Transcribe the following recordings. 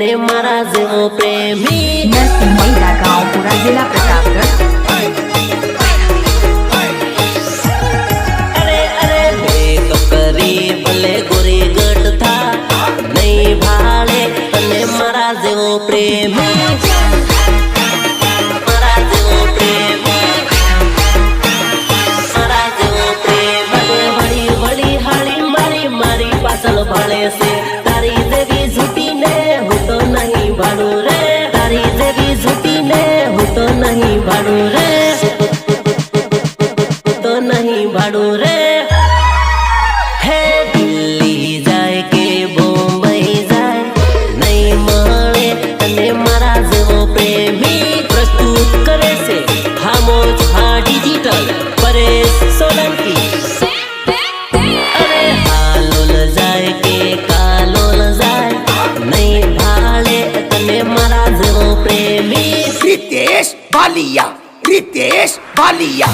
तने मारा जेवो प्रेमी। नरसिंह मैदा गाँव पूरा जिला प्रतापगढ़। अरे अरे मेकअप करी भले गोरी गट था नहीं भाले तने मारा जेवो प्रेमी। मारा जेवो प्रेमी, मारा जेवो प्रेमी। बड़ी बड़ी हाड़ी मारी मारी पासल भाले से तारी देवी झूठी ने हो तो नहीं भाड़ू रे। तारी देवी झूठी ने हो तो नहीं भाड़ू रे, तो नहीं भाड़ू रे। हे दिल्ली जाए के बॉम्बई जाए नहीं मारे तने मारा जेवो प्रेमी। प्रस्तुत करे से खामोश हाँ डिजिटल परेश सोलंकी। अरे हालोल जाए के कालोल जाए नहीं भाले तने मारा जेवो प्रेमी। रितेश बालिया, रितेश बालिया।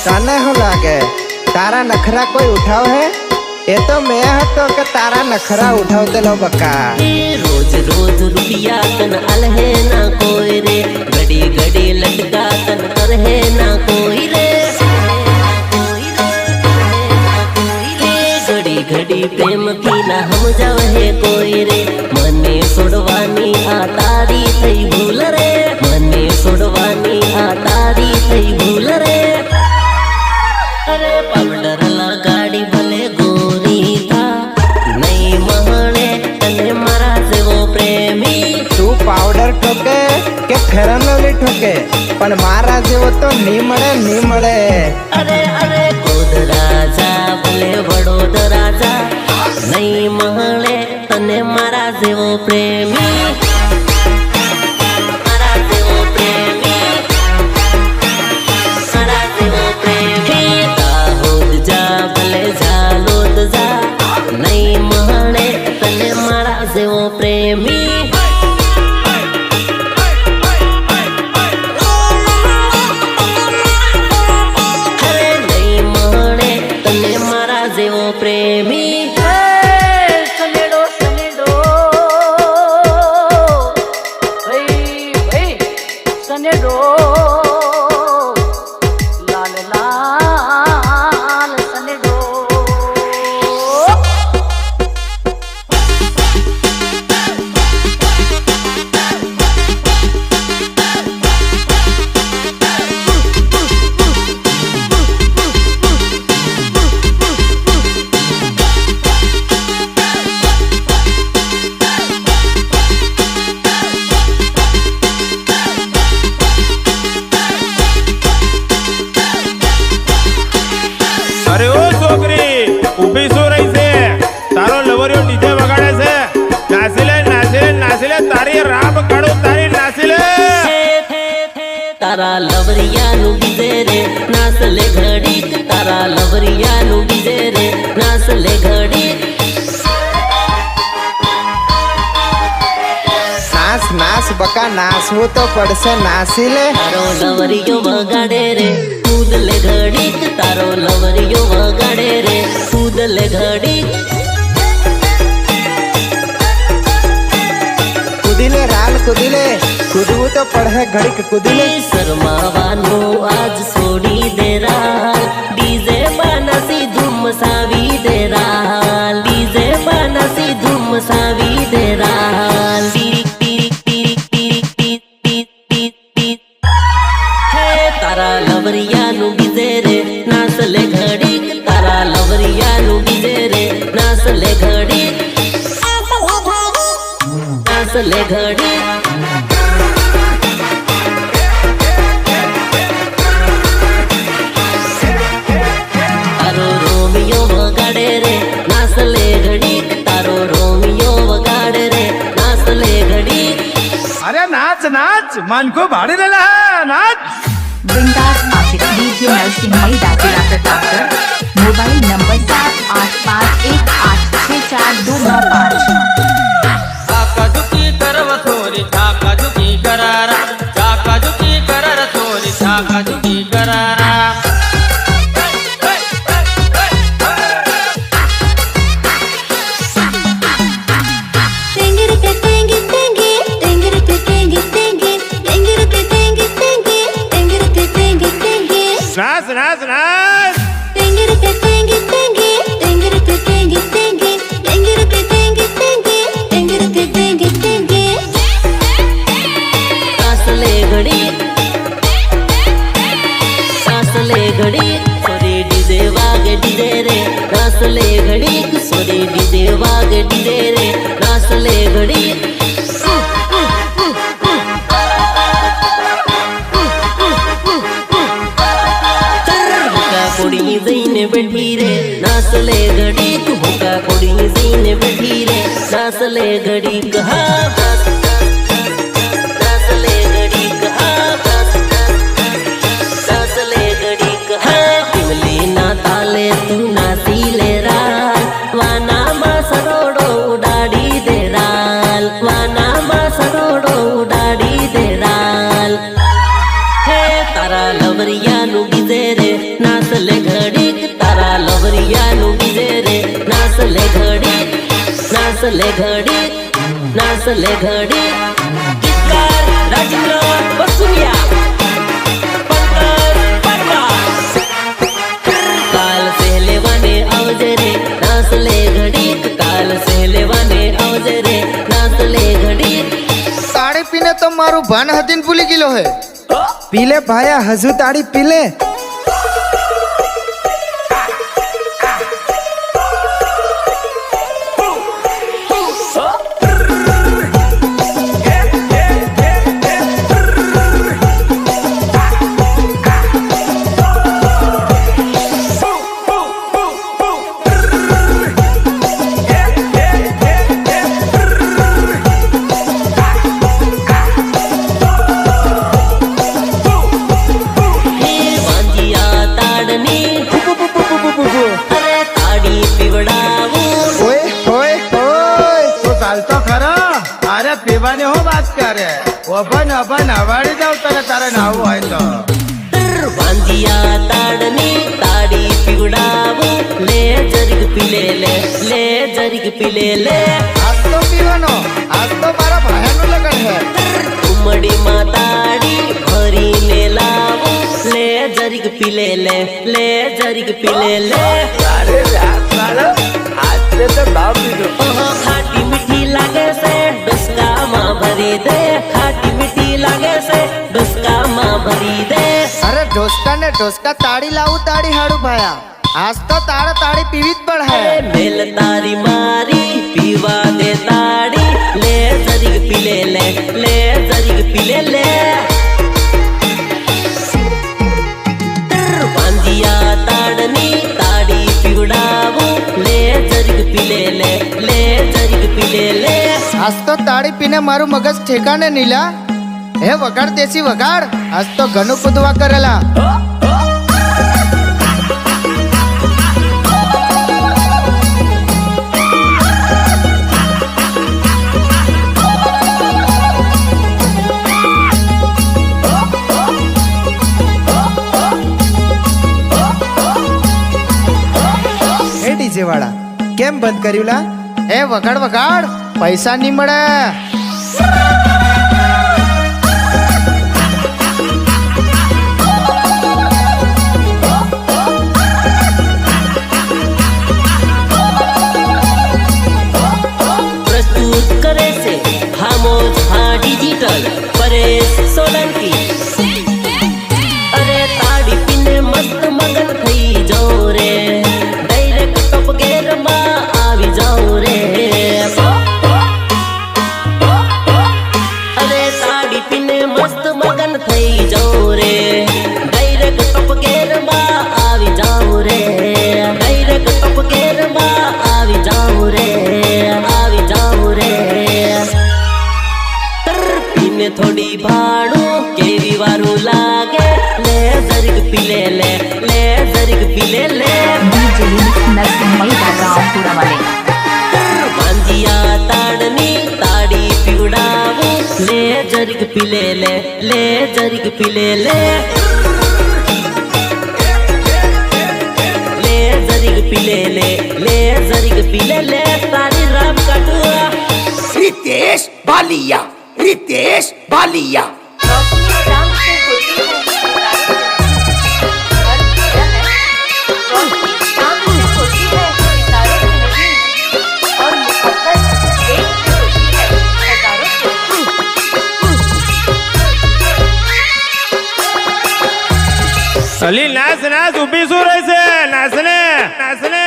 ताने हो लागे तारा नखरा कोई उठाओ है? ये तो मैं हटो के तारा नखरा उठाओ ते लो बका। रोज रोज रुपया तन अलहे ना कोई रे, घड़ी घड़ी लटका तन करहे ना कोई रे। घड़ी घड़ी प्रेम की ना हम जावे कोई रे, मने सोडवानी आ तारी थई भूल रे। मने सोडवानी आ तारी थई भूल रे। अरे पाउडर लगाड़ी भले गोरी था नहीं महणे तने मारा जेवो प्रेमी। तू पाउडर ठोके के फेरन लवली ठोके पण मारा जेवो तो नी मळे। अरे अरे गोद राजा भले वडोद राजा नहीं महणे तने मारा जेवो प्रेमी। मारा जेवो प्रेमी, मारा जेवो प्रेमी। दाहोद जा भले झालोद जा नहीं महणे तने मारा जेवो प्रेमी। अरे नहीं महणे तने मारा जेवो प्रेमी। सनेडो सनेडो भाई भाई सनेडो लाल लाल सनेडो। अरे ओ छोकरी उभी सो रही से तारो लवरियो डीजे वगाड़े से नासिले नासिले नासिले तारी राम काढू तारी नासिले। तारा लवरिया नु बीजे रे नासले घड़ी। तारा लवरिया नु बीजे रे नासले घड़ी। नास नास बका नास हो तो पड़से नासिले। तारो लवरियो वगाड़े रे कूदले घड़ी। तारो लवरियो वगाड़े रे कूदले घड़ी। कुदिले राल कुदिले कुदू तो पढ़े घड़ी के कुदिले। शर्मावानो आज सोड़ी दे रहा डीजे बानसी धूम सावी दे रहा। डीजे बानसी धूम सावी दे रहा। तारा लवरिया नु बीजे रे नासले घड़ी। तारा लवरिया नु बीजे रे नासले घड़ी। नासले घड़ी। तारो रोमियो वगाड़े रे नासले घड़ी। तारो रोमियो वगाड़े रे नासले घड़ी। अरे नाच नाच मन को भाड़ी लेला है नाच। बिंदास आशिक डीजे नरसिंह मैदा जिला प्रतापगढ़। Mobile number 7851864295। आका दुखी करव थोरी नाचले घडीक सोरे डीजे वाग डीजे रे नाचले घडीक कोड़ी जईने बैठी रे नाचले घडीक भूका कोड़ी जईने बैठी रे नाचले घडीक हा नाचले घडीक हा नाचले घडीक हा टिमली ना ताले तू नाचीले राल वाना मा सरोडो उडाडी दे राल वाना मा सरोडो उडाडी दे राल हे तारा लवरिया नु गिजे रे नाचले घडीक तारा लवरिया नु गिजे रे नाचले घडीक नाचले घडीक नाचले घडीक गीतकार राजेंद्र बसुनिया पंकज पाटवा काल सेहलेवाने आवजे रे नाचले घडीक काल सेहलेवाने आवजे रे नाचले घडीक ताड़ी पीने तो मारू भान हदीन भूली गिलो है पीले भाया हजू ताड़ी पीले पीवाने हो बात करे अपन अपन हवाड़ी जाऊ तर तारा नाव है तो वांजिया ताड़नी ताड़ी पिवड़ावू ले जरिग पिले ले जरिग पिले ले आज तो पीवानो आज तो मारा भायानो लगन है उमड़ी माताड़ी भरी ने लावू ले जरिग पिले ले जरिग पिले ले अरे यार आज से तो दाव भी दो खाटी मीठी लागे से डुस्का माँ भरी दे खाटी मीठी लागे से डुस्का माँ भरी दे अरे ढोसका ने ढोसका ताड़ी लाऊ ताड़ी हाड़ू भाया आज तो ताड़ा ताड़ी पीवित पड़ है मेल तारी मारी पीवा दे ताड़ी ले जरिग पिले ले जरिग पिले ले वांजिया ताड़नी ताड़ी पिवड़ावू ले जरिग पिले ले जरिग पिले ले आज तो ताड़ी पीने मारू मगज ठेकाने नीला हे वगाड़ देसी वगाड़ आज तो घनु कुदवा करेला हे डीजे वाला केम बंद करीला हे वगाड़ वगाड़ पैसा नहीं मळे प्रस्तुत करे से खामोश हाँ डिजिटल परेश सोलंकी अरे ताड़ी पीने मस्त मगन थई जाओ रे डायरेक्ट टॉप गेर मा आवी जाओ रे अरे ताड़ी पीने मस्त मगन थई जाओ रे डायरेक्ट टॉप गेर मा आवी जाओ रे डायरेक्ट टॉप गेर मा आवी जाओ रे आवी जाओ रे पीने थोड़ी भाड़ू केवी वारू लागे ले जरिग पिले ले जरिग पिले ले डीजे नरसिंह रामपुरा वाले वांजिया ताड़नी ताड़ी पिवड़ावू ले जरिग पिले ले जरिग पिले ले जरिग पिले ले जरिग पिले ले तारी राम कटुआ रितेश बालिया रितेश बालिया अली नाच नाच उभी सो रही से नाचने नाचने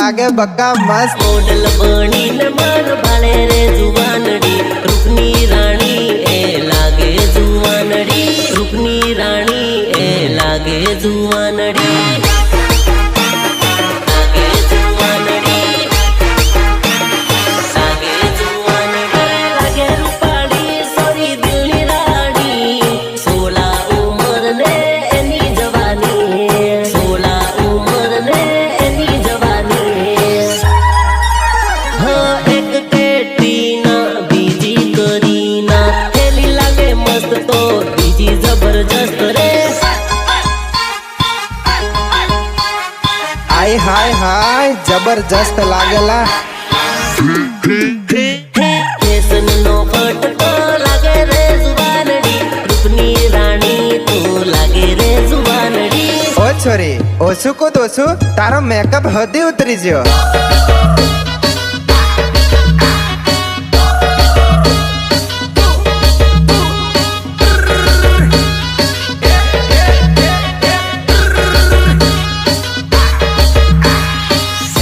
લાગે બક્કા મસ્ત. મોડલ બનીને મન ભાળે રે જુવાનડી રૂપની રાણી એ લાગે જુવાનડી રૂપની રાણી એ લાગે જુવાનડી લાગે જુવાનડી લાગે જુવાનડી લાગે રૂપાળી સોરી દિલની રાણી 16 ઉંમર ને એની જવાની 16 ઉંમર ને એની જવાની હા એક કેટરીના બીજી કરીના પેલી લાગે મસ્ત તો બીજી જબરજસ્ત રે હાય હાય હાય જબરજસ્ત લાગેલા. ફેશન નો ફટકો લાગે રે જુવાનડી રૂપની રાણી તું લાગે રે જુવાનડી ઓ છોરી ઓછું કૂદ ઓછું, તારો મેકઅપ હદી ઉતરી ગયો.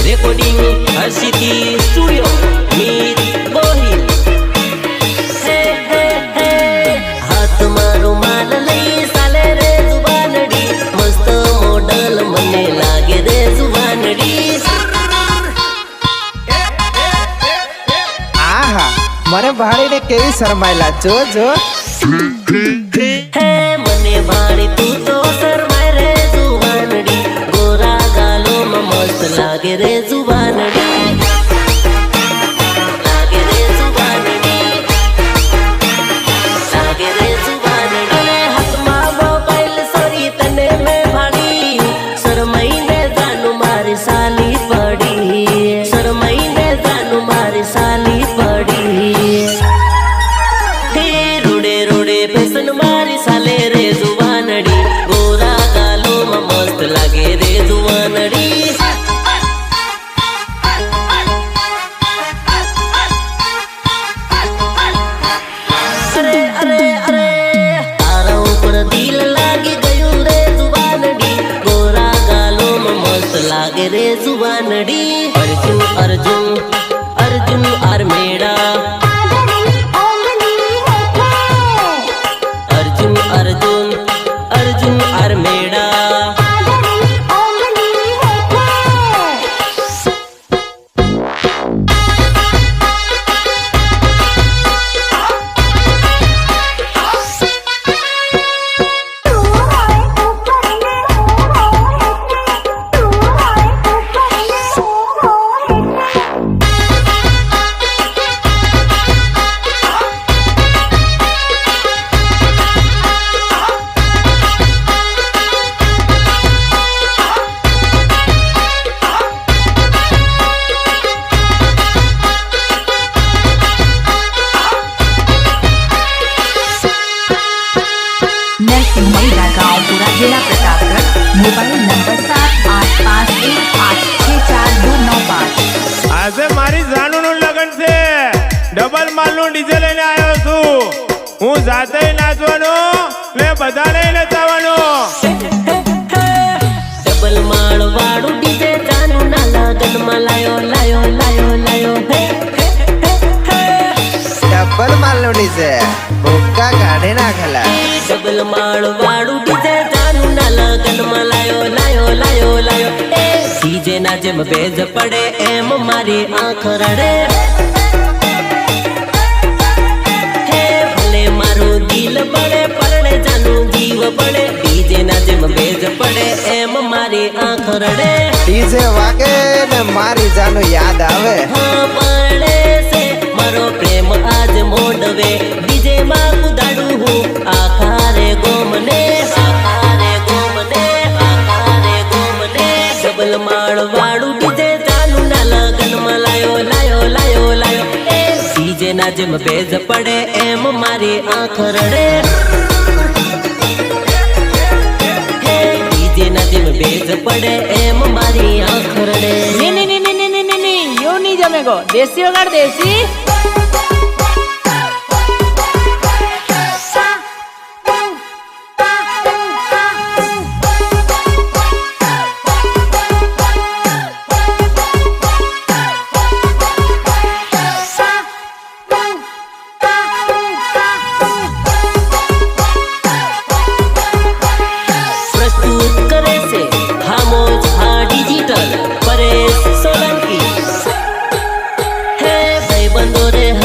રેકોર્ડિંગ હર્ષિતી સ્ટુડિયો મીત ગોહિલ હે હે હે હાથમાં રૂમાલ લઈ સાલે રે જુવાનડી મસ્ત મોડલ મને લાગે રે જુવાનડી આહા મને ભાળીને કેવી શરમાયેલા જો જો. હે મને ભાણી તું તો શરમાય રે જુવાનડી ગોરા ગાલોમાં મસ્ત લાગે રે જુવાનડી લાગે રે જુવાનડી લાગે રે જુવાનડી અને હાથમાં મોબાઈલ સોરી તને મેં ભાળી શરમાઈને જાનું મારી સાલી પડી શરમાઈને જાનું મારી સાલી પડી હે રોડે રોડે ફેશન મારી સાલે રે જુવાનડી ગોરા ગાલોમાં મસ્ત લાગે રે જુવાનડી અરે અરે અરે તારા ઉપર દિલ લાગી ગયું રે જુવાનડી ગોરા ગાલોમાં મસ્ત લાગે રે જુવાનડી અર્જુન અર્જુન અર્જુન આર્મેડા અર્જુન અર્જુન અર્જુન આર્મેડા नरसिंह मैदा गांवपुरा जिला प्रतापगढ़ मोबाइल नंबर 7851864295. આજે મારી જાનુનું લગન છે ડબલ માલનું ડીજે લઈને આવ્યો છું હું જાતે નાચવાનો ને બધાને નચાવવાનો ડબલ માળ વાળું ડીજે જાનું ના લગનમાં લાયો લાયો લાયો લાયો હે ડબલ માલનું ડીજે ભૂક્કા કાઢી નાખેલા. ડબલ માળ વાળું ડીજે જાનું ના લગનમાં લાયો લાયો લાયો લાયો એ ડીજે ના જેમ ભેજ પડે એમ મારી આંખ રડે હે ભલે મારું દિલ બળે પરણે જાનું જીવ પડે ડીજે ના જેમ ભેજ પડે એમ મારી આંખ રડે ડીજે વાગે ને મારી જાનું યાદ આવે. હા પરણે છે મારો પ્રેમ આજ મોડવે ડીજે માં કુદાડું હું આખા રે ગોમને ડબલ માળ વાળું ડીજે જાનું ના લગનમાં લાયો લાયો લાયો લાયો એ ડીજે ના જેમ ભેજ પડે એમ મારી આંખ રડે હે ડીજે ના જેમ ભેજ પડે એમ મારી આંખ રડે यो नहीं जमेगो देसी वगाड़ देसी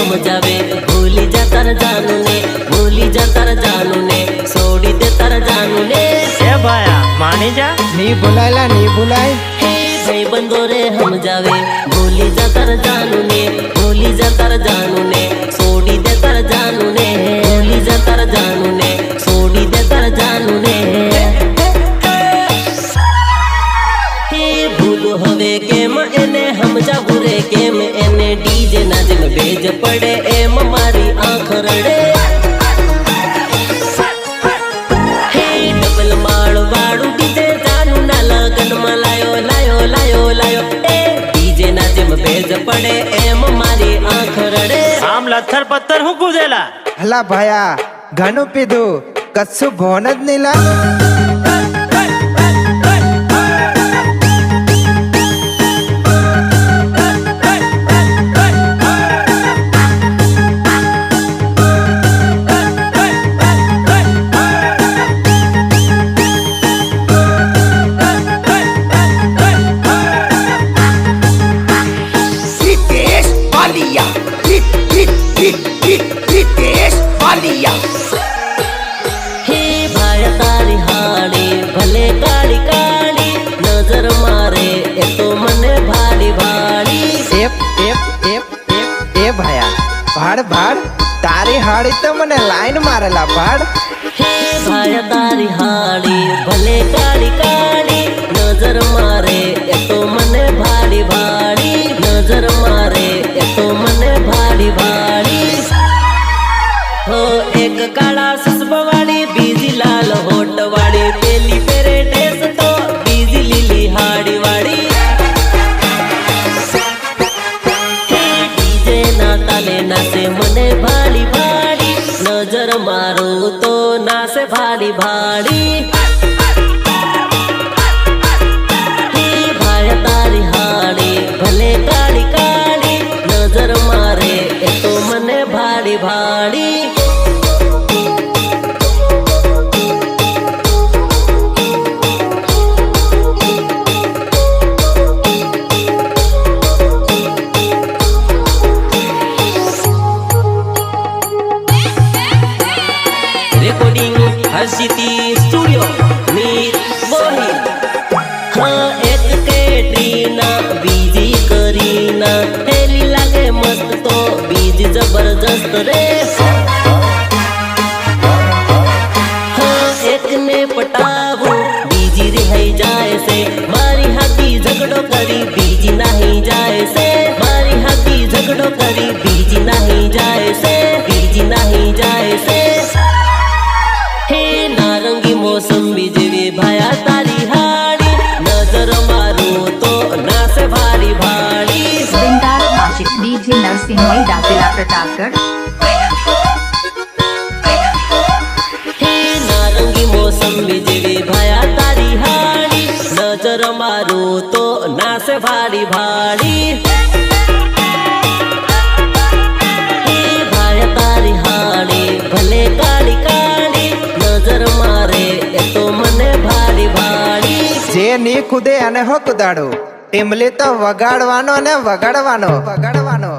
સમજાવે ભૂલી જા તાર જાનું ને ભૂલી જા તાર જાનું ને છોડી દે તાર જાનું ને એ ભાયા માની જા ની ભૂલાયલા ની ભૂલાય હે ભાઈ બંધો રે સમજાવે ભૂલી જા તાર જાનું ને ભૂલી જા તાર જાનું ને છોડી દે તાર જાનું ને ભૂલી જા તાર જાનું ને છોડી દે તાર જાનું ને હે ભૂલું હવે કેમ એને સમજાવું રે કેમ એને ડીજે ના જેમ ભેજ પડે એમ મારી આંખ રડે હે ડબલ માળ વાળું ડીજે જાનું ના લગનમાં લાયો લાયો લાયો લાયો એ ડીજે ના જેમ ભેજ પડે એમ મારી આંખ રડે આમ લથર પથ્થર હું કૂદેલા હલા ભાયા ઘણું પીધું કશું ભોન જ નહીં લા रितेश बालिया रितेश बालिया હે ભાઈ તારી હાડી ભલે કાળી કાળી નજર મારે એ તો મને ભાડી ભાડી એપ એપ એપ એપ એ ભાયા ભાડ ભાડ તારી હાડી તો મને લાઈન મારેલા ભાડ હે ભાઈ તારી હાડી ભલે કાળી કાળી નજર મારે એ તો મને ભાડી ભાડી નજર મારે એ તો મને ભાડી ભાડી હો એક કાળા સસબવાળી બીજી લાલ હોટ વાળી પેલી પેરે ડ્રેસ તો બીજી લીલી હાડી વાળી હે ડીજે ના તાલે નાસે મને ભાડી ભાડી નજર મારું તો નાસે ભાડી ભાડી હે ભાઈ તારી હાડી ભલે કાળી કાળી નજર મારે એ તો મને ભાડી ભાડી રેકોર્ડિંગ હર્ષિતી સ્ટુડિયો મીર વોહી હા એક કેટરીના બીજી કરીના હેલી લાગે મસ્ત તો બીજી જબરજસ્ત રે હા એકને પટાવું બીજી રિહાઈ જાય છે મારી હાથી ઝઘડો કરી બીજી નાહી જાય છે મારી હાથી ઝઘડો કરી બીજી નાહી જાય છે બીજી નાહી જાય છે હે નારંગી મોસંબી જેવી ભાયા તારી હાડી નજર મારું તો નાસે ભારી ભાડી Bindar Ashik DJ Nursing Maida Pila Pratapgarh. હે નારંગી મોસંબી જેવી ભાયા તારી હાડી નજર મારું તો નાસે ભારી ભાડી હે ભાયા તારી હાડી ભલે કાળી કાળી નજર મારે એ તો મને ભારી ભાડી જે ની કુદે અને હો કુદાડું ટીમલી તો વગાડવાનો ને વગાડવાનો વગાડવાનો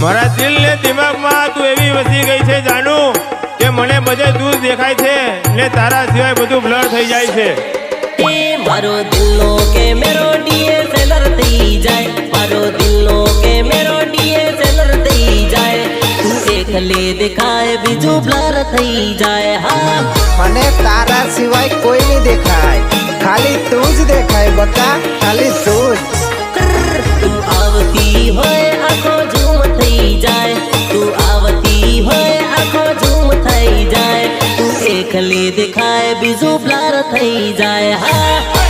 મારા દિલ ને દિમાગમાં તું એવી વસી ગઈ છે જાણું કે મને બધે દૂર દેખાય છે ને તારા સિવાય બધું બ્લર થઈ જાય છે એ મારો દિલનો કેમેરો DSLR થઈ જાય મારો દિલનો કેમેરો DSLR થઈ જાય તું એકલે દેખાય બીજું બ્લર થઈ જાય હા મને તારા સિવાય કોઈ નહીં દેખાય ખાલી તું જ દેખાય બકા ખાલી તું જ તું આવતી હોય આખો ઝૂમ થઈ જાય તું આવતી હોય આખો ઝૂમ થઈ જાય તું એકલે દેખાય બીજું બ્લર થઈ જાય હા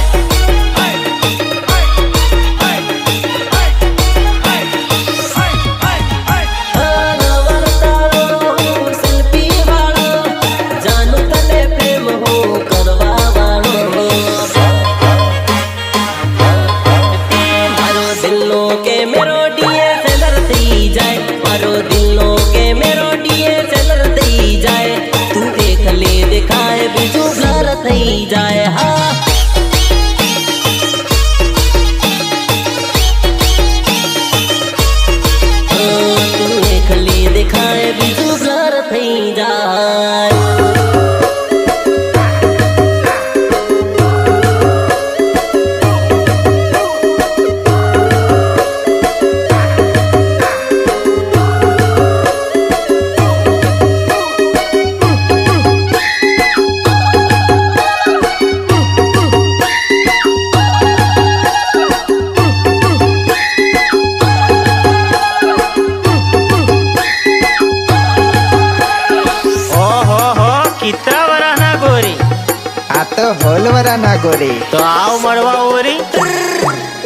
अलवरा ना गोरी। તો આવ મળવા ઓરી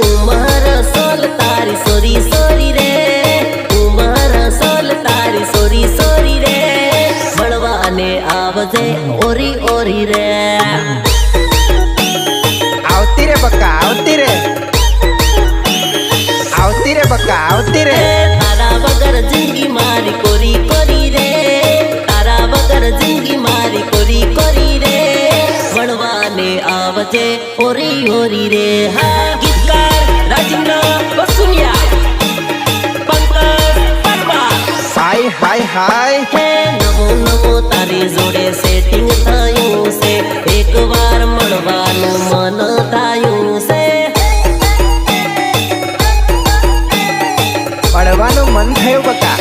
ઉમર સોલ તારી સોરી સોરી રે, ઉમર સોલ તારી સોરી સોરી રે, મળવાને આવજે ઓરી ઓરી રે. आवती रे बक्का आवती रे, आवती रे बक्का आवती रे। તારા વગર જિંદગી મારી કોરી કોરી રે, તારા વગર જિંદગી મારી કોરી કોરી રે, મળવાને આવજે ઓરી ઓરી રે. હા ગીતકાર રાજેન્દ્ર બસુનિયા, પંકજ પરમાર. हाय हाय हाय હે નવો નવો તારી જોડે સેટિંગ થયું છે, એક વાર મળવાનું મન થયું છે. મળવાનું મન થયું બકા,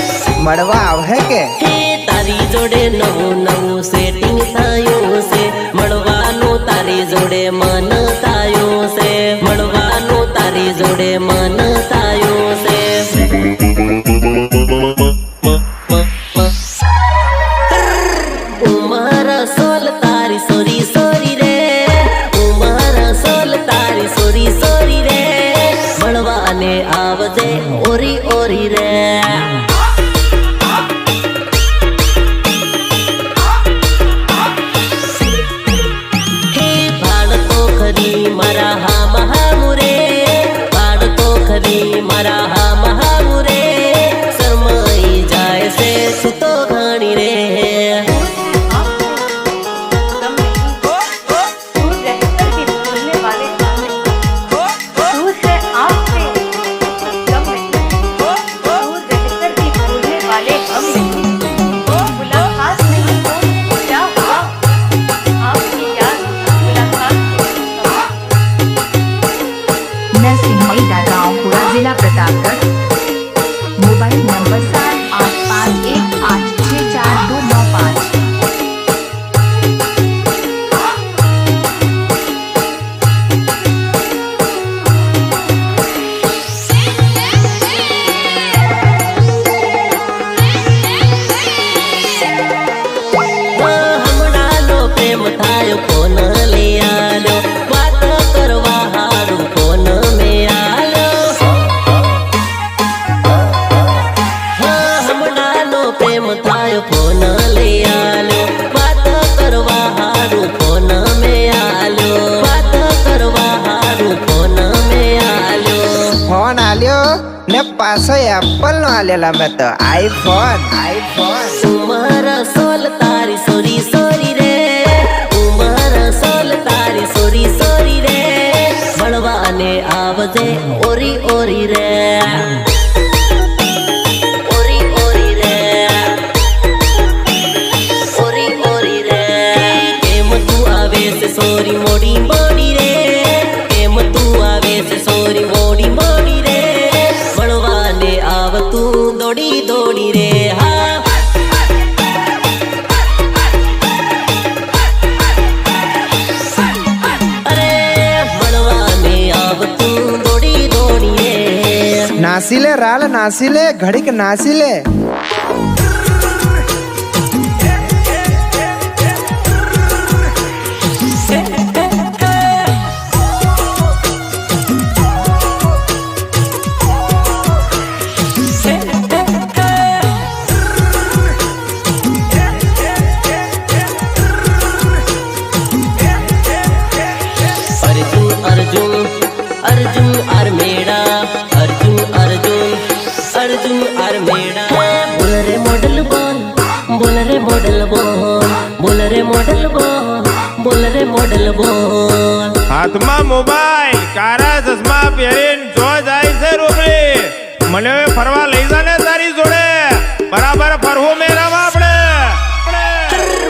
મળવા આવે કે? હે તારી જોડે નવું નવું સેટિંગ થયું છે, મળવાનું તારી જોડે મન થયું છે, મળવાનું તારી જોડે મન થયું છે. ઉમર સોલ તારી સોરી સોરી રે, ઉમર સોલ તારી સોરી સોરી રે, મળવાને આવજે ઓરી ઓરી રે. હે ભાડ તો ખરી મારા હામ હામુરે, ભાડ તો ખરી મારા હામ હામુરે, શરમાઈ જાય છે તું તો ઘણી રે. नरसिंह मैदा रावपुरा जिला प्रतापगढ़। Mobile number 7851864295। હમણાંનો પ્રેમ થાયો ફોન લઈ આલ્યો, વાત કરવા હારું ફોન મેં આલ્યો. હમણાંનો પ્રેમ થાયો ફોન લઈ આલ્યો, વાત કરવા હારું ફોન મેં આલ્યો, વાત કરવા હારું ફોન મેં આલ્યો. फोन आल्यो ने पासो एप्पल नो आलेला मैं तो आईफोन आईफोन। ઉમર સોલ તારી સોરી સોરી રે, ઉમર સોલ તારી સોરી સોરી રે, મળવાને આવજે ઓરી ઓરી રે. ઓરી ઓરી રે, ઓરી ઓરી રે. કેમ તું આવે છે સોરી મોડી મોડી રે, કેમ તું આવે છે સોરી મોડી મોડી રે, મળવાને આવતું દોડી દોડી રે. હા અરે મળવાને આવતું દોડી દોડી રે. नासिले राल नासिले घड़ीक नासिले। अर्जुन अर्जुन अर्जुन आर मेरा, अर्जुन अर्जुन अर्जुन आर मेरा. बोल रे मॉडल बोल, बोल रे मॉडल बोल, बोल रे मॉडल बोल, बोल रे मॉडल बोल. હાથમાં મોબાઈલ કારા ચશ્મા પહેરીને જો જાય છે રોકડી, મને હવે ફરવા લઈ જા ને તારી જોડે, બરાબર ફરવું મેરામાં આપણે.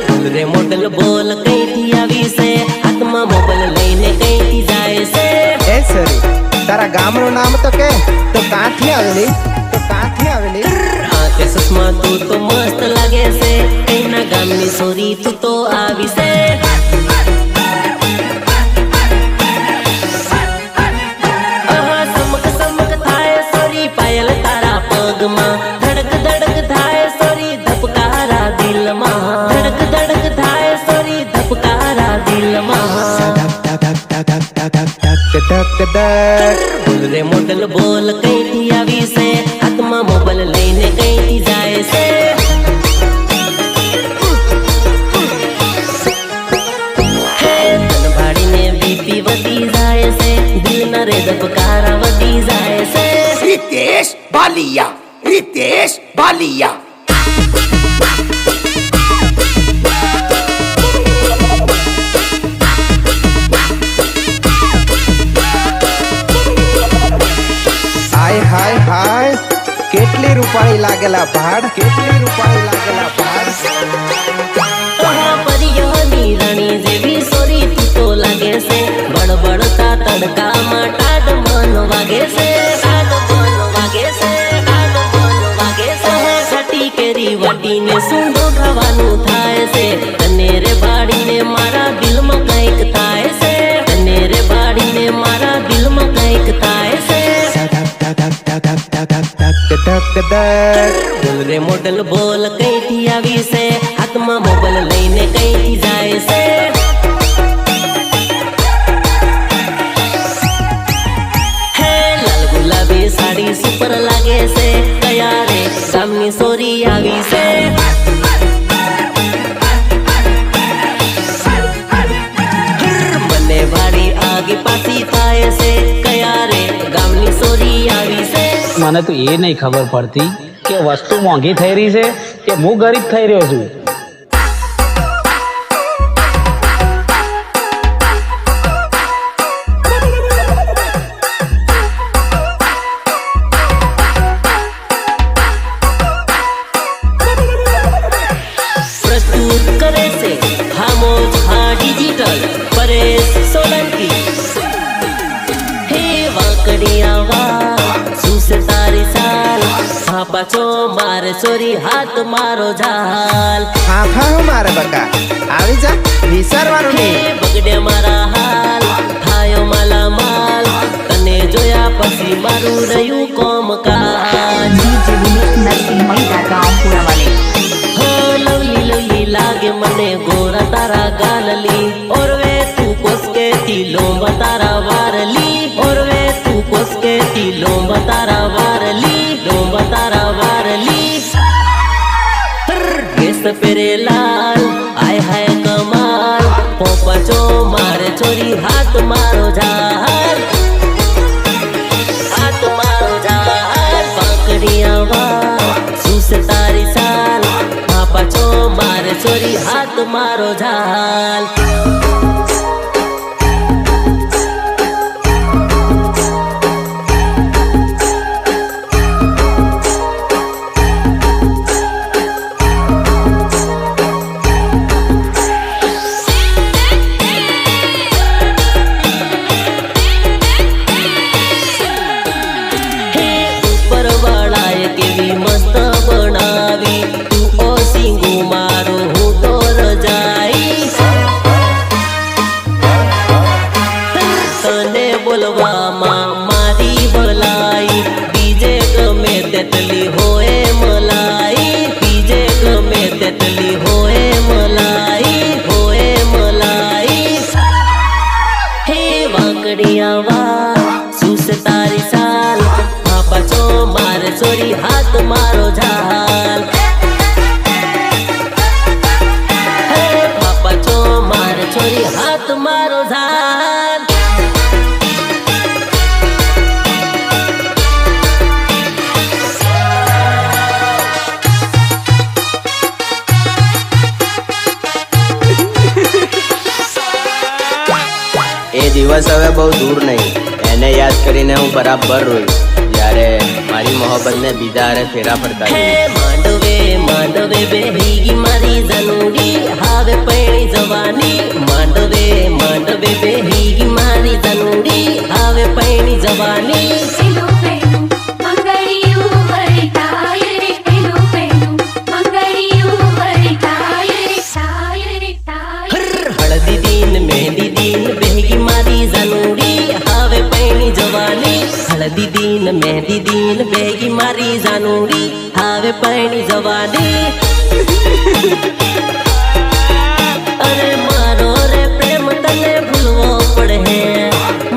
બોલ રે મોડલ બોલ કઈથી આવી છે, હાથમાં મોબાઈલ લઈને કઈથી જાય છે. ए सरी तारा गामનું નામ તો કે, તો કાંથી આવેલી, તો કાંથી આવેલી? આંખે ચશ્મા તું તો મસ્ત લાગે છે, કઈના ગામની સોરી તું તો આવી છે. આહા, સમક સમક થાય સોરી પાયલ તારા પગમાં, ધડક ધડક થાય સોરી ધબકારા દિલમાં, ધડક ધડક થાય સોરી ધબકારા દિલમાં. ધક ધક બોલ રે મોડલ બોલ કઈથી આવી છે હાથમાં મોબાઈલ લઈને કઈથી જાય છે હે તન ભાડીને બીપી વધી જાય છે દિલના રે ધબકારા વધી જાય છે Ritesh Balia. Ritesh Balia. હાય હાય હાય કેટલી રૂપાળી લાગેલા ભાડ કેટલી રૂપાળી લાગેલા ભાડ પરિયોની રાણી જેવી સોરી તું તો લાગે છે બળબડતા તડકામાં ટાઢ મન વાગે છે ટાઢ મન વાગે છે ટાઢ મન વાગે છે છટી કેરી વાટીને સૂંઢો ખાવાનું થાય છે તને રે બાળીને મારા દિલમાં કંઈક થાય છે તને રે બાળીને મારા દિલમાં કંઈક થાય છે ધક ધક બોલ રે મોડલ બોલ કઈથી આવી છે હાથમાં મોબાઈલ લઈને કઈથી જાય છે હે લાલ ગુલાબી સાડી સુપર લાગે છે કયા રે ગામની સોરી આવી છે મને વાળી આગે પાછી થાય છે કયા રે ગામની સોરી આવી છે મને તો એ નહીં ખબર પડતી કે વસ્તુ મોંઘી થઈ રહી છે કે હું ગરીબ થઈ રહ્યો છું પ્રસ્તુત કરે છે ખામોશ હા ડિજિટલ પરેશ સોલંકી હે વાંકડિયા શું છે તારી સાલ હા પાછો મારે ચોરી હાથ મારો ઝાલ ફાફા હું મારે બકા આવી જા વિચારવાનું હે નહીં બગડે મારા હાલ થાયો માલા માલ તને જોયા પછી મારું રહ્યું કોમકાજ DJ Vineet Nursing Maida Gaon Purawale. હો લવલી લવલી લાગે મને ગોરા તારા ગાલલી ઓરવે તું કોસકે તિલોંબા તારા વારલી ઓરવે તું કોસકે તિલોંબા તારા વારલી લોંબા તારા વારલી કેસ પેરે લાલ આય હાય કમાલ પોપચો મારે ચોરી હાથ મારો ઝાલ હાથ મારો ઝાલ પાંકડિયા શું છે તારી સાલ હા પાછો મારે ચોરી હાથ મારો ઝાલ હે ઉપરવાળાએ કેવી મસ્ત બનાવી તું ઓ સિંગુ મારો હું તો રજાઈ તને બોલવામાં મારી ભલાઈ બીજે ગમે તેટલી હોય મલાઈ બીજે ગમે તેટલી હોય મલાઈ હે વાંકડિયા શું છે તારી સાલ હા પાછો મારે ચોરી હાથ મારો ઝાલ હે પાપા છો મારે ચોરી હાથ મારો ઝાલ એ દિવસ હવે બહુ દૂર નહીં એને યાદ કરીને હું બરાબર રોઈશ જ્યારે મારી મોહબ્બતને બીજા હારે ફેરા ફરતા હે જોઈશ. માંડવે બેહીગી મારી જનુડી હવે પૈણી જવાની માંડવે બેહીગી મારી જનુડી હવે પૈણી જવાની પેલું પેલું મંગળિયું વરતાય રે પેલું પેલું મંગળિયું વરતાય રે તાય રે તાય હળદી દીન મહેંદી દીન બેહીગી મારી જનુડી હવે પૈણી જવાની હળદી દીન મહેંદી દીન બેહીગી મારી જનુડી હવે પૈણી જવાની અરે મારો રે પ્રેમ તને ભૂલવો પડે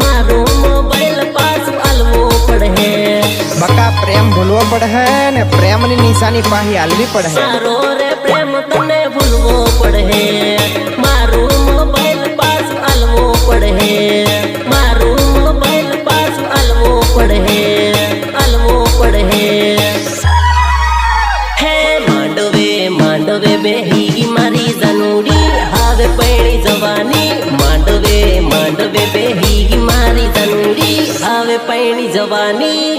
મારો કરવો પડે હે ને પ્રેમની નિશાની પાહી હાલવી પડે હે. મારો રે પ્રેમ તને ભૂલવો પડે, મારું મોબાઈલ પાછું આલવો પડે, મારું મોબાઈલ પાછું આલવો પડે, આલવો પડે. હે માંડવે માંડવે બેહી મારી જાનુડી, હવે પૈણી જવાની. માંડવે માંડવે બેહી મારી જાનુડી, હવે પૈણી જવાની.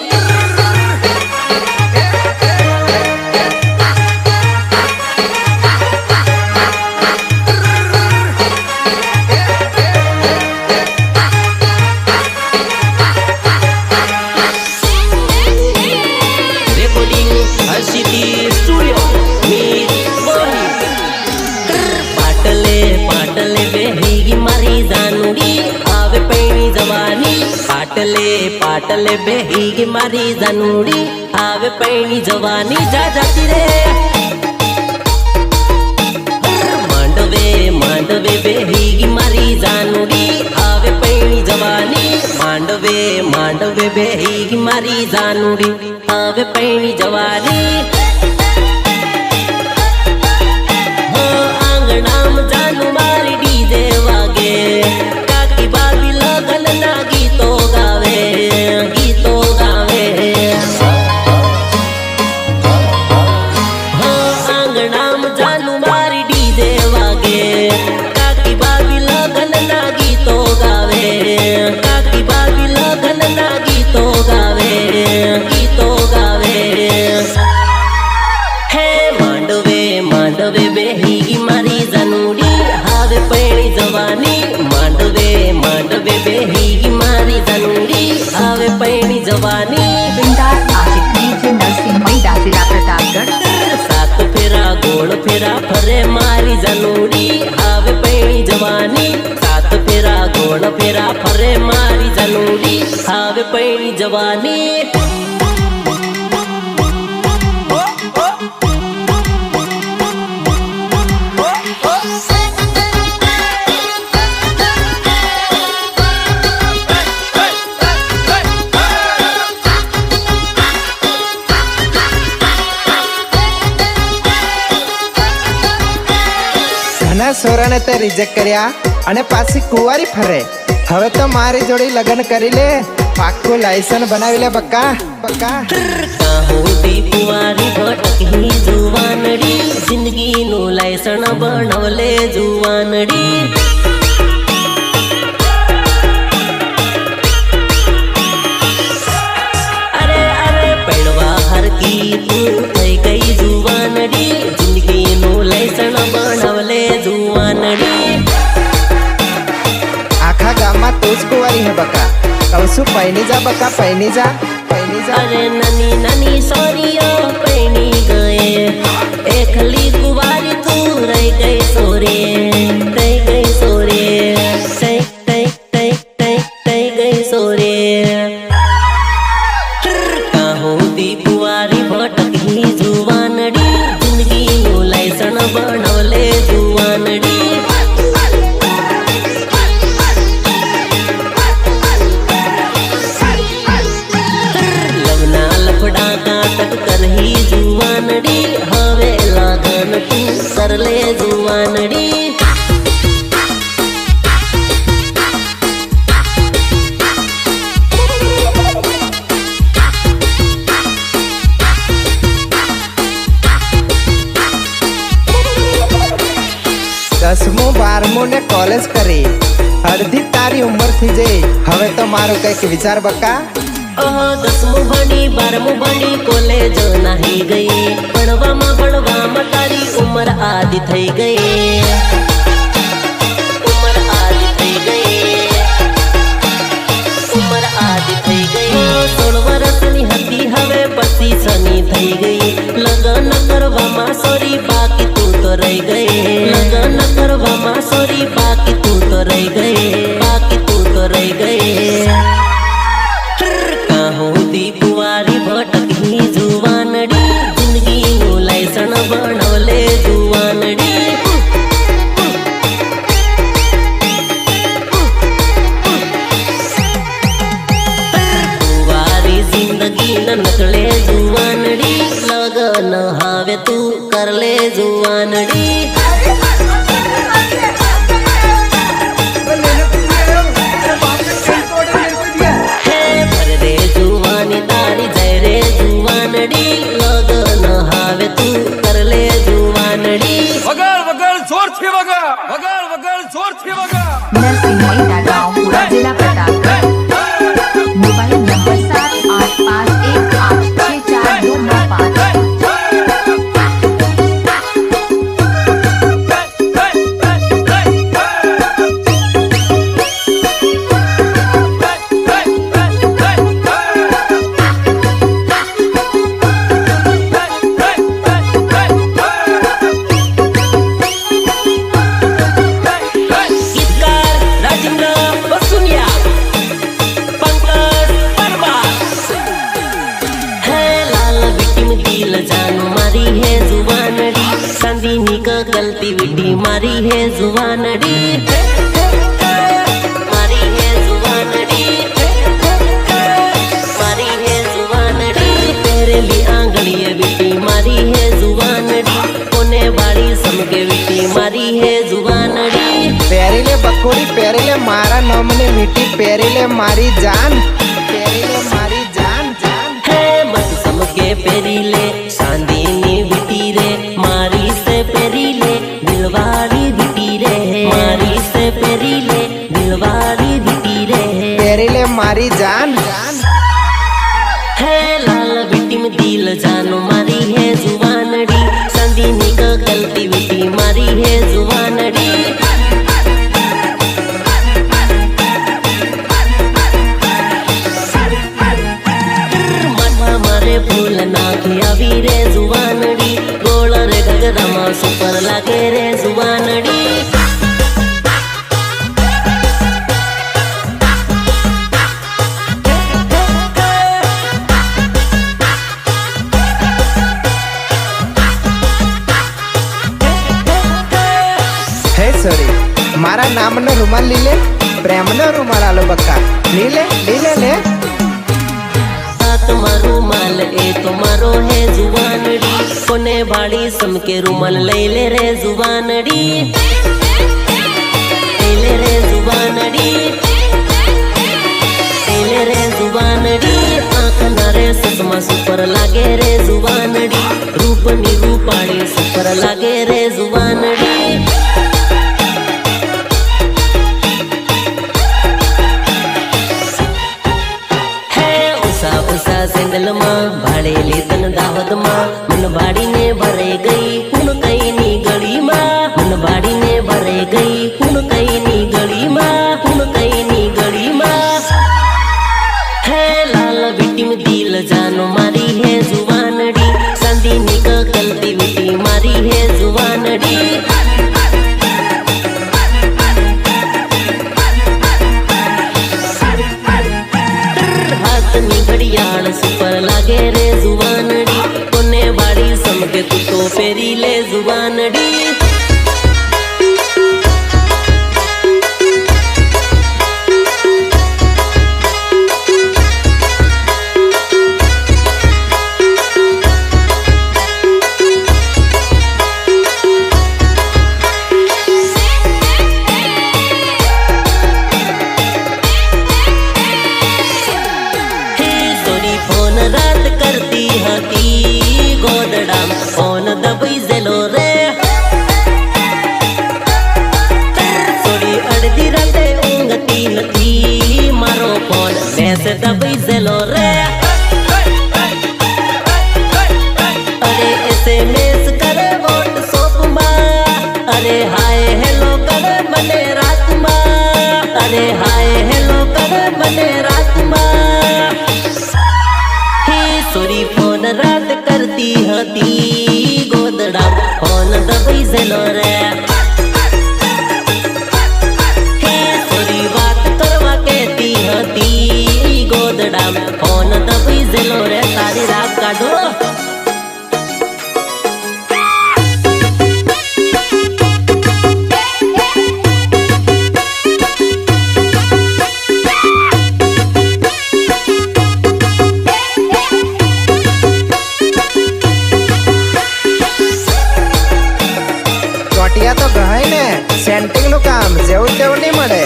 પાટલે બેહી મારી જાનુડી, આવે પૈણી જવાની. જા જાતી રે માંડવે માંડવે બેહી મારી જાનુડી, આવે પૈણી જવાની. માંડવે માંડવે બેહી મારી જાનુડી, આવે પૈણી જવાની. આંગણામાં જાનુ મારી ડીજે વાગે, કાકી બાબી લગન ના ગીતો ગાવે, ગીતો ગાવે. આંગણામાં જાનુ મારી ડીજે વાગે, કાકી બાબી લગન ના ગીતો ગાવે, કાકી બાબી લગન ના ગીતો ગાવે, ગીતો ગાવે. હે માંડવે માંડવે બેહી મારી જાનુડી, હવે પૈણી જવાની. માંડવે માંડવે બેહી મારી જાનુડી, હવે પૈણી જવાની. बिंदास आशिक डीजे नरसिंह मैदा जिला प्रतापगढ़. સાત ફેરા ગોળ ફેરા ફરે મારી જાનુડી, હવે પૈણી જવાની. સાત ફેરા ગોળ ફેરા ફરે મારી જાનુડી, હવે પૈણી જવાની. ઘણા સોરાને તે રિજેક્ટ કર્યા અને પાછી કુંવારી ફરે. હવે તો મારી જોડી લગ્ન કરી લે, પાક્કું લાયસન્સ બનાવી લે બક્કા બક્કા. કાહોટી કુંવારી ભટકી જુવાનડી, જિંદગીનું લાયસણ બનાવલે જુવાનડી. અરે અરે પડવા હરકી તું થઈ ગઈ જુવાનડી, જિંદગીનું લાયસણ બનાવલે જુવાનડી. આખા ગામમાં તું જ કુંવારી હે બક્કા. કહું છું પૈણી જા બક્કા, પૈણી જા પૈણી જા. અરે નાની નાની સોરીઓ પૈણી ગયે, એકલી કુંવારી તું રહી ગઈ સોરે, રહી ગઈ સોરે, થઈ થઈ થઈ થઈ થઈ ગઈ સોરે. કાહોતી કુંવારી ભટકી જુવાનડી, જિંદગીનું લાયસણ બનાવલે જુવાનડી. લગ્ના લફડા કાટક કરહી જુવાનડી, હવે લાગન તું સરલે જુવાનડી. દસમું બારમું ને કોલેજ કરી, અડધી તારી ઉંમર થઈ જઈ. હવે તો મારું કઈક વિચાર બક્કા. દસમું ભણી બારમું ભણી કોલેજ નાહી ગઈ, ભણવામાં તારી ઉંમર આદિ થઈ ગઈ, ઉંમર આદિ થઈ ગઈ, ઉંમર આદિ થઈ ગઈ. 16 વર્ષની હતી હવે પછી સની થઈ ગઈ. લગ્ન કરવામાં સોરી બાકી તું તો રહી ગઈ, લગ્ન કરવામાં સોરી બાકી તું તો રહી ગઈ, બાકી તું તો રહી ગઈ. કાહોતી કુંવારી ભટકી જુવાનડી, જિંદગીનું લાયસણ બનાવલે જુવાનડી. કુંવારી જિંદગી ન નકળે જુવાન ગલતી વીટી મારી હે જુવાનડી મારી હે જુવાનડી મારી હે જુવાનડી પહેરેલી આંગળીએ વીટી મારી હે જુવાનડી કોને બાળી સમકે વીટી મારી હે જુવાનડી પહેરીલે બકોડી પહેરીલે મારા નામની વીટી પહેરીલે મારી જાન પહેરીલે મારી જાન જાન હે મત સમકે પહેરીલે ચાંદીની વીટી રે મારી સે પહેરીલે દિલવાળી વીટી રે મારી સે પહેરીલે દિલવાળી વીટી રે પહેરીલે મારી જાન હે લાલ વીટી में दिल जानो मारी है जुवानड़ी चांदीनी का गलती वीटी मारी है जुवानड़ी मारे फूल नाखी આવી રે જુવાનડી ગોળ રે ગગરામાં સુપર લાગે રે જુવાનડી હે સોરી મારા નામનો રૂમાલ લીલે પ્રેમનો રૂમાલ આલો બક્કા લીલે લીલે લે તમારો માલ એ તમારો હે જુવાનડી કોને બાળી સમકે રૂમાલ લઈ લે રે જુવાનડી લઈ લે રે જુવાનડી લઈ લે રે જુવાનડી આંખના રે સસમા સુપર લાગે રે જુવાનડી રૂપની રૂપાળી સુપર લાગે રે જુવાનડી સેંગલમાં ભાડેલી તન દાવતમાં મન બાડીને ભરે ગઈ કુણ કઈની ગળીમાં મન બાડીને ભરે ગઈ કુણ કઈની ગળીમાં કુણ કઈની ગળીમાં હે લાલ વીટી में दिल जानो मारी है जुवानड़ी चांदीनी का गलती वीटी मारी है जुवानड़ी હાથની ઘડિયાળ સુપર લાગે રે જુવાનડી કોને બાળી સમકે તું તો પહેરી લે જુવાનડી ફોન દબાઈ જેલો રે થોડી અડધી રાતે ઊંઘતી નથી મારો ફોન બેસે દબાઈ જેલો રે અરે SMS કરે વોટ્સએપ માં અરે હાય હેલો કરે મને રાતમાં અરે હાય હેલો કરે મને રાતમાં સોરી ફોન રાત કરતી હતી ગોદડા ફોન દબાઈ જેલો રે હે સોરી વાત કરવા કહેતી હતી ગોદડા ફોન દબાઈ જેલો રે તારી રાત કાઢો ચોટિયા તો ગહાય ને સેન્ટિંગ નું કામ જેવું તેવું નહીં મળે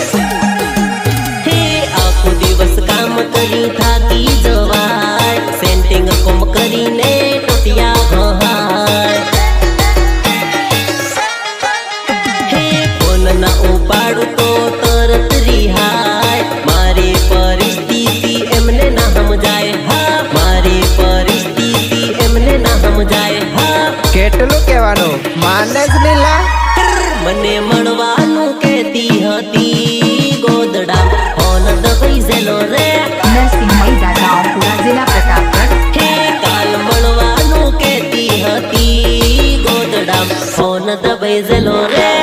હે આખો દિવસ કામ કરી થાકી જવાય સેન્ટિંગ કોમ કરીને ટોટિયા ગહાય હે ફોન ના ઉપાડું તો તરત રિહાય મારી પરિસ્થિતિ એમને ના સમજાય હા મારી પરિસ્થિતિ એમને ના સમજાય હા કેટલું કહેવાનું માને જ લીલા મને મળવાનું કહેતી હતી ગોદડા ફોન દબાઈ જેલો રે नरसिंह मैदा गाँवपुरा जिला प्रतापगढ़ હે કાલ મળવાનું કહેતી હતી ગોદડા ફોન દબાઈ જેલો રે